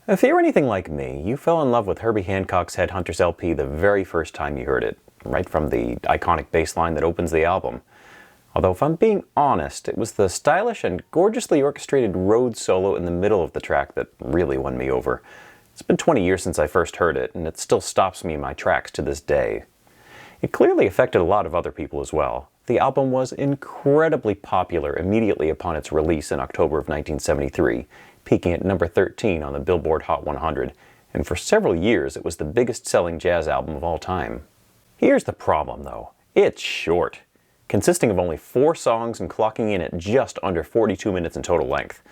If you're anything like me, you fell in love with Herbie Hancock's Headhunters LP the very first time you heard it, right from the iconic bass line that opens the album. Although if I'm being honest, it was the stylish and gorgeously orchestrated Rhodes solo in the middle of the track that really won me over. It's been 20 years since I first heard it, and it still stops me in my tracks to this day. It clearly affected a lot of other people as well. The album was incredibly popular immediately upon its release in October of 1973, peaking at number 13 on the Billboard Hot 100, and for several years it was the biggest-selling jazz album of all time. Here's the problem, though. It's short, consisting of only 4 songs and clocking in at just under 42 minutes in total length.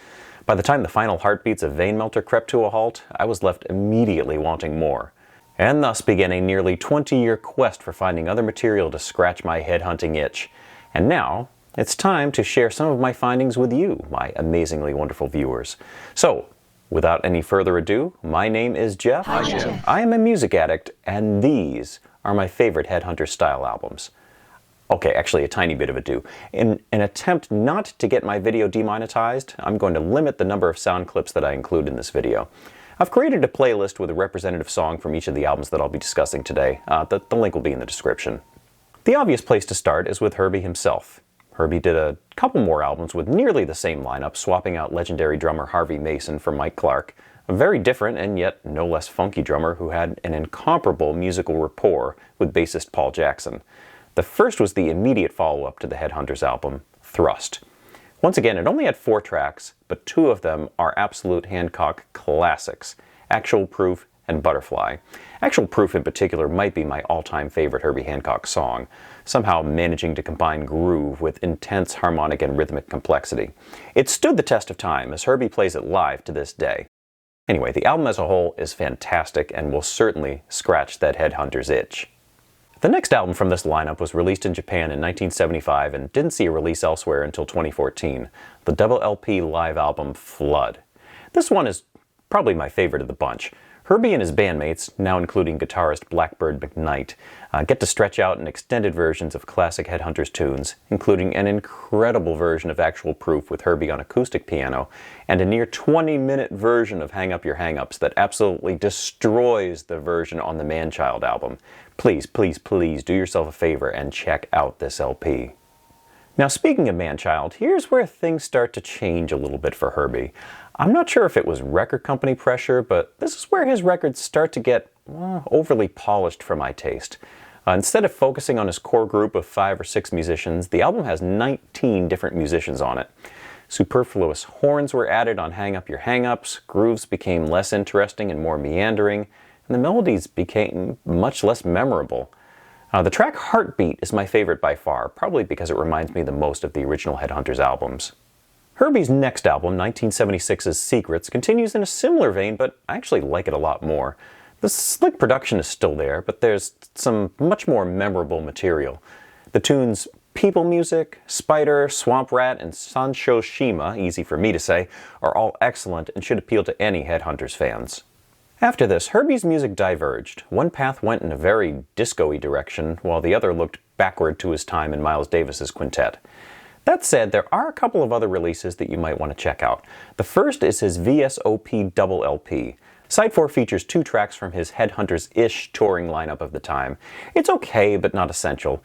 By the time the final heartbeats of Vein Melter crept to a halt, I was left immediately wanting more, and thus began a nearly 20-year quest for finding other material to scratch my headhunting itch. And now, it's time to share some of my findings with you, my amazingly wonderful viewers. So, without any further ado, my name is Jeff. Hi, Jeff. I am a music addict, and these are my favorite Headhunters style albums. Okay, actually a tiny bit of ado. In an attempt not to get my video demonetized, I'm going to limit the number of sound clips that I include in this video. I've created a playlist with a representative song from each of the albums that I'll be discussing today. The link will be in the description. The obvious place to start is with Herbie himself. Herbie did a couple more albums with nearly the same lineup, swapping out legendary drummer Harvey Mason for Mike Clark, a very different and yet no less funky drummer who had an incomparable musical rapport with bassist Paul Jackson. The first was the immediate follow-up to the Headhunters album, Thrust. Once again, it only had 4 tracks, but 2 of them are absolute Hancock classics, Actual Proof and Butterfly. Actual Proof in particular might be my all-time favorite Herbie Hancock song, somehow managing to combine groove with intense harmonic and rhythmic complexity. It stood the test of time, as Herbie plays it live to this day. Anyway, the album as a whole is fantastic and will certainly scratch that Headhunters itch. The next album from this lineup was released in Japan in 1975 and didn't see a release elsewhere until 2014, the double LP live album Flood. This one is probably my favorite of the bunch. Herbie and his bandmates, now including guitarist Blackbird McKnight, get to stretch out in extended versions of classic Headhunters tunes, including an incredible version of Actual Proof with Herbie on acoustic piano, and a near 20-minute version of Hang Up Your Hang-Ups that absolutely destroys the version on the Man-Child album. Please, please, please do yourself a favor and check out this LP. Now, speaking of Man-Child, here's where things start to change a little bit for Herbie. I'm not sure if it was record company pressure, but this is where his records start to get overly polished for my taste. Instead of focusing on his core group of 5 or 6 musicians, the album has 19 different musicians on it. Superfluous horns were added on Hang Up Your Hang-Ups, grooves became less interesting and more meandering, and the melodies became much less memorable. The track Heartbeat is my favorite by far, probably because it reminds me the most of the original Headhunters albums. Herbie's next album, 1976's Secrets, continues in a similar vein, but I actually like it a lot more. The slick production is still there, but there's some much more memorable material. The tunes People Music, Spider, Swamp Rat, and Sancho Shima, easy for me to say, are all excellent and should appeal to any Headhunters fans. After this, Herbie's music diverged. One path went in a very disco-y direction, while the other looked backward to his time in Miles Davis's quintet. That said, there are a couple of other releases that you might want to check out. The first is his VSOP double LP. Side 4 features 2 tracks from his Headhunters-ish touring lineup of the time. It's okay, but not essential.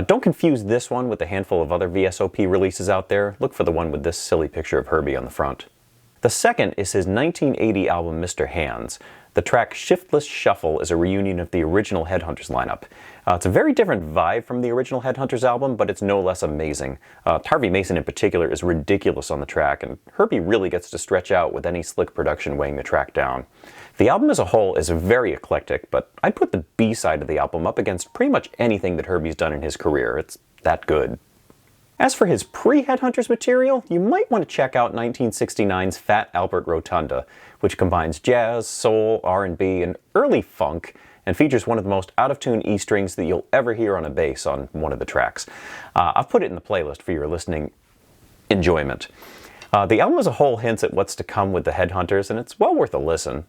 Don't confuse this one with a handful of other VSOP releases out there. Look for the one with this silly picture of Herbie on the front. The second is his 1980 album Mr. Hands. The track Shiftless Shuffle is a reunion of the original Headhunters lineup. It's a very different vibe from the original Headhunters album, but it's no less amazing. Harvey Mason in particular is ridiculous on the track, and Herbie really gets to stretch out with any slick production weighing the track down. The album as a whole is very eclectic, but I'd put the B-side of the album up against pretty much anything that Herbie's done in his career. It's that good. As for his pre-Headhunters material, you might want to check out 1969's Fat Albert Rotunda, which combines jazz, soul, R&B, and early funk, and features one of the most out-of-tune E strings that you'll ever hear on a bass on one of the tracks. I've put it in the playlist for your listening enjoyment. The album as a whole hints at what's to come with the Headhunters, and it's well worth a listen.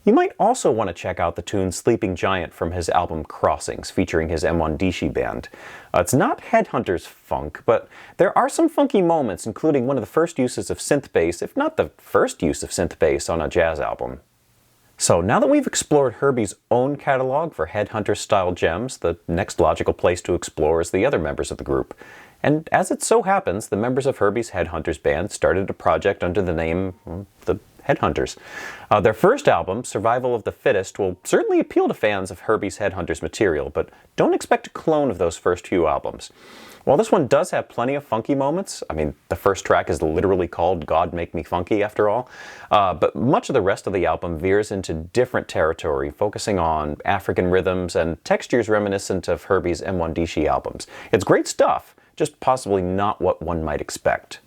You might also want to check out the tune Sleeping Giant from his album Crossings, featuring his M1 band. It's not Headhunters funk, but there are some funky moments, including one of the first uses of synth bass, if not the first use of synth bass on a jazz album. So now that we've explored Herbie's own catalog for Headhunter-style gems, the next logical place to explore is the other members of the group. And as it so happens, the members of Herbie's Headhunters band started a project under the name, the Headhunters. Their first album, Survival of the Fittest, will certainly appeal to fans of Herbie's Headhunters material, but don't expect a clone of those first few albums. While this one does have plenty of funky moments, I mean, the first track is literally called God Make Me Funky after all, but much of the rest of the album veers into different territory, focusing on African rhythms and textures reminiscent of Herbie's M1 albums. It's great stuff, just possibly not what one might expect.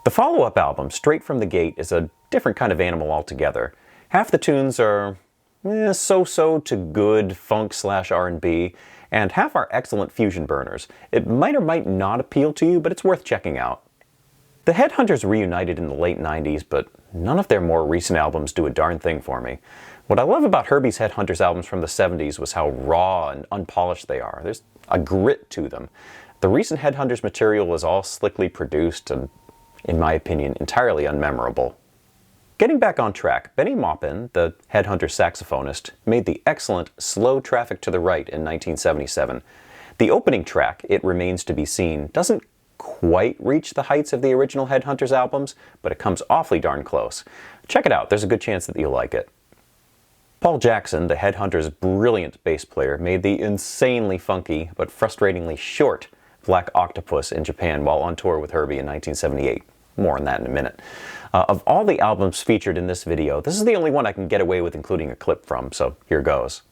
The follow-up album, Straight from the Gate, is a different kind of animal altogether. Half the tunes are so-so to good funk/R&B, and half are excellent fusion burners. It might or might not appeal to you, but it's worth checking out. The Headhunters reunited in the late 90s, but none of their more recent albums do a darn thing for me. What I love about Herbie's Headhunters albums from the 70s was how raw and unpolished they are. There's a grit to them. The recent Headhunters material was all slickly produced and, in my opinion, entirely unmemorable. Getting back on track, Benny Maupin, the Headhunter saxophonist, made the excellent Slow Traffic to the Right in 1977. The opening track, It Remains to be Seen, doesn't quite reach the heights of the original Headhunters albums, but it comes awfully darn close. Check it out, there's a good chance that you'll like it. Paul Jackson, the Headhunters' brilliant bass player, made the insanely funky but frustratingly short Black Octopus in Japan while on tour with Herbie in 1978. More on that in a minute. Of all the albums featured in this video, this is the only one I can get away with including a clip from, so here goes.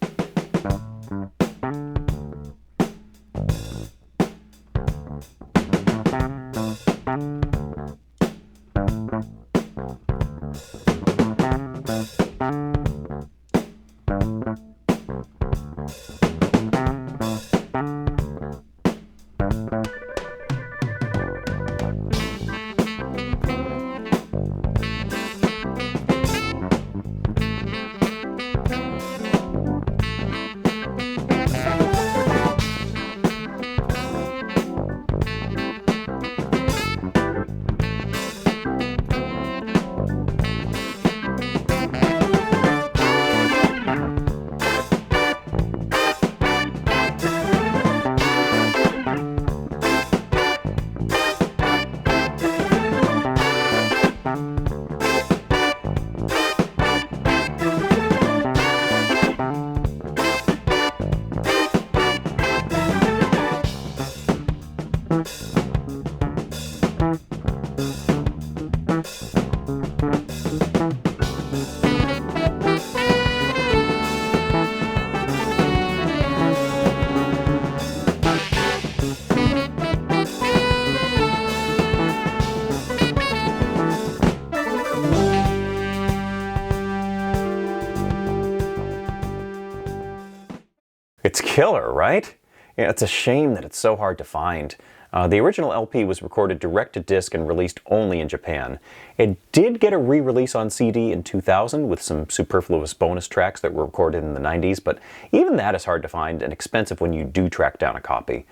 It's killer, right? Yeah, it's a shame that it's so hard to find. The original LP was recorded direct-to-disc and released only in Japan. It did get a re-release on CD in 2000 with some superfluous bonus tracks that were recorded in the 90s, but even that is hard to find and expensive when you do track down a copy.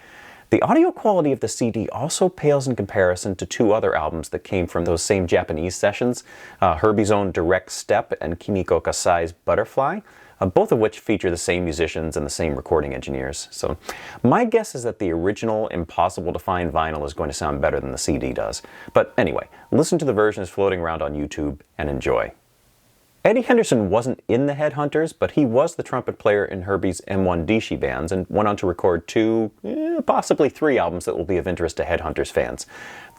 The audio quality of the CD also pales in comparison to two other albums that came from those same Japanese sessions, Herbie's own Direct Step and Kimiko Kasai's Butterfly, both of which feature the same musicians and the same recording engineers. So my guess is that the original impossible to find vinyl is going to sound better than the CD does. But anyway, listen to the versions floating around on YouTube and enjoy. Eddie Henderson wasn't in the Headhunters, but he was the trumpet player in Herbie's M1 bands and went on to record two, possibly three albums that will be of interest to Headhunters fans.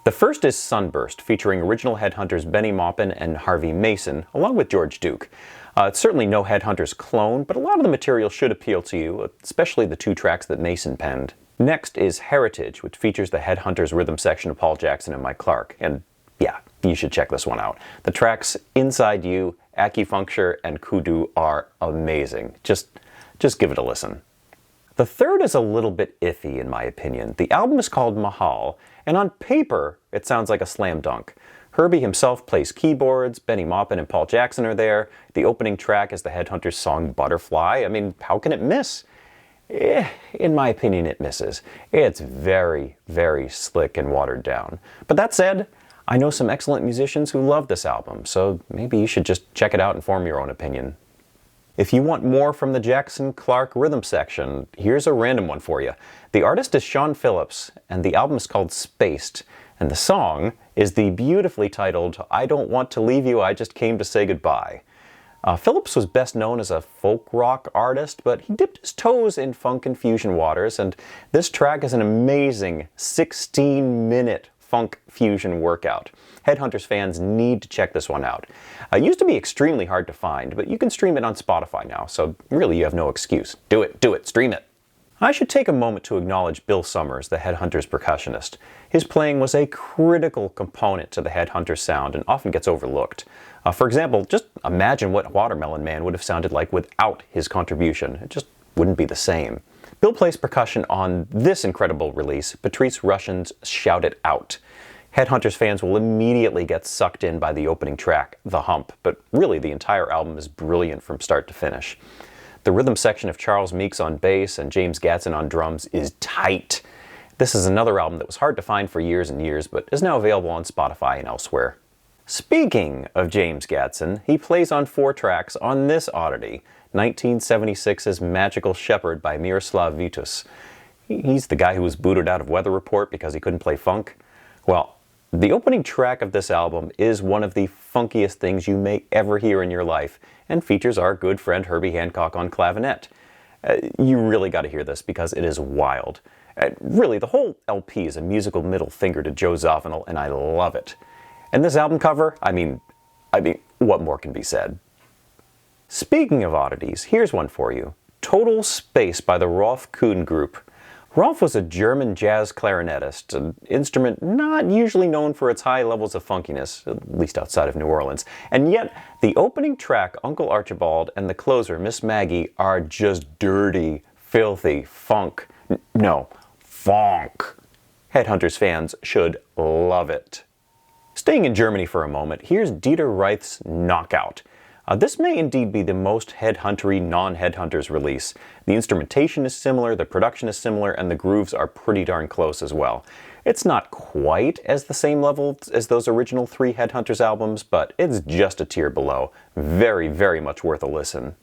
The first is Sunburst, featuring original Headhunters Benny Maupin and Harvey Mason, along with George Duke. It's certainly no Headhunters clone, but a lot of the material should appeal to you, especially the two tracks that Mason penned. Next is Heritage, which features the Headhunters rhythm section of Paul Jackson and Mike Clark, and yeah, you should check this one out. The tracks Inside You, Acupuncture, and Kudu are amazing. Just give it a listen. The third is a little bit iffy in my opinion. The album is called Mahal, and on paper it sounds like a slam dunk. Herbie himself plays keyboards, Benny Maupin and Paul Jackson are there, the opening track is the Headhunters song Butterfly. I mean, how can it miss? In my opinion, it misses. It's very, very slick and watered down. But that said, I know some excellent musicians who love this album, so maybe you should just check it out and form your own opinion. If you want more from the Jackson Clark rhythm section, here's a random one for you. The artist is Sean Phillips, and the album is called Spaced, and the song is the beautifully titled I Don't Want to Leave You, I Just Came to Say Goodbye. Phillips was best known as a folk rock artist, but he dipped his toes in funk and fusion waters, and this track is an amazing 16-minute funk fusion workout. Headhunters fans need to check this one out. It used to be extremely hard to find, but you can stream it on Spotify now, so really you have no excuse. Do it, stream it! I should take a moment to acknowledge Bill Summers, the Headhunters percussionist. His playing was a critical component to the Headhunters sound and often gets overlooked. For example, just imagine what Watermelon Man would have sounded like without his contribution. It just wouldn't be the same. Bill plays percussion on this incredible release, Patrice Rushen's Shout It Out. Headhunters fans will immediately get sucked in by the opening track, The Hump, but really the entire album is brilliant from start to finish. The rhythm section of Charles Meeks on bass and James Gadsden on drums is tight. This is another album that was hard to find for years and years, but is now available on Spotify and elsewhere. Speaking of James Gadsden, he plays on 4 tracks on this oddity, 1976's Magical Shepherd by Miroslav Vitus. He's the guy who was booted out of Weather Report because he couldn't play funk. Well, the opening track of this album is one of the funkiest things you may ever hear in your life, and features our good friend Herbie Hancock on clavinet. You really got to hear this because it is wild. Really, the whole LP is a musical middle finger to Joe Zawinul, and I love it. And this album cover, I mean, what more can be said? Speaking of oddities, here's one for you. Total Space by the Rolf Kuhn Group. Rolf was a German jazz clarinetist, an instrument not usually known for its high levels of funkiness, at least outside of New Orleans. And yet, the opening track, Uncle Archibald, and the closer, Miss Maggie, are just dirty, filthy funk. No, funk. Headhunters fans should love it. Staying in Germany for a moment, here's Dieter Reich's Knockout. This may indeed be the most headhuntery non-Headhunters release. The instrumentation is similar, the production is similar, and the grooves are pretty darn close as well. It's not quite as the same level as those original 3 Headhunters albums, but it's just a tier below. Very, very much worth a listen.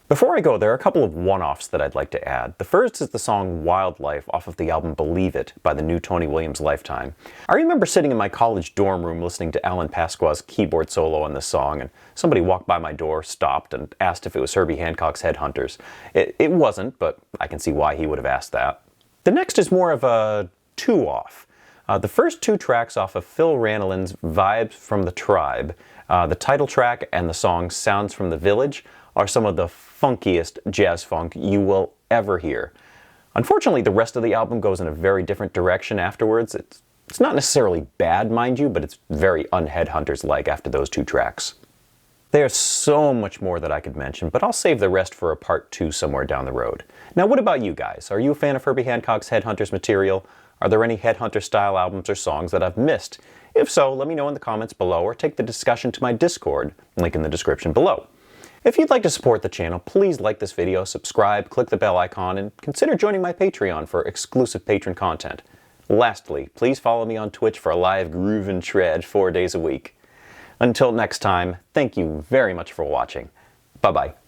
Before I go, there are a couple of one-offs that I'd like to add. The first is the song Wildlife off of the album Believe It by the new Tony Williams Lifetime. I remember sitting in my college dorm room listening to Alan Pasqua's keyboard solo on this song, and somebody walked by my door, stopped, and asked if it was Herbie Hancock's Headhunters. It wasn't, but I can see why he would have asked that. The next is more of a two-off. The first 2 tracks off of Phil Ranilin's Vibes from the Tribe, the title track and the song Sounds from the Village, are some of the funkiest jazz funk you will ever hear. Unfortunately, the rest of the album goes in a very different direction afterwards. It's not necessarily bad, mind you, but it's very un-Headhunters-like after those 2 tracks. There's so much more that I could mention, but I'll save the rest for a part 2 somewhere down the road. Now, what about you guys? Are you a fan of Herbie Hancock's Headhunters material? Are there any Headhunter-style albums or songs that I've missed? If so, let me know in the comments below or take the discussion to my Discord, link in the description below. If you'd like to support the channel, please like this video, subscribe, click the bell icon, and consider joining my Patreon for exclusive patron content. Lastly, please follow me on Twitch for a live groove and shred 4 days a week. Until next time, thank you very much for watching. Bye-bye.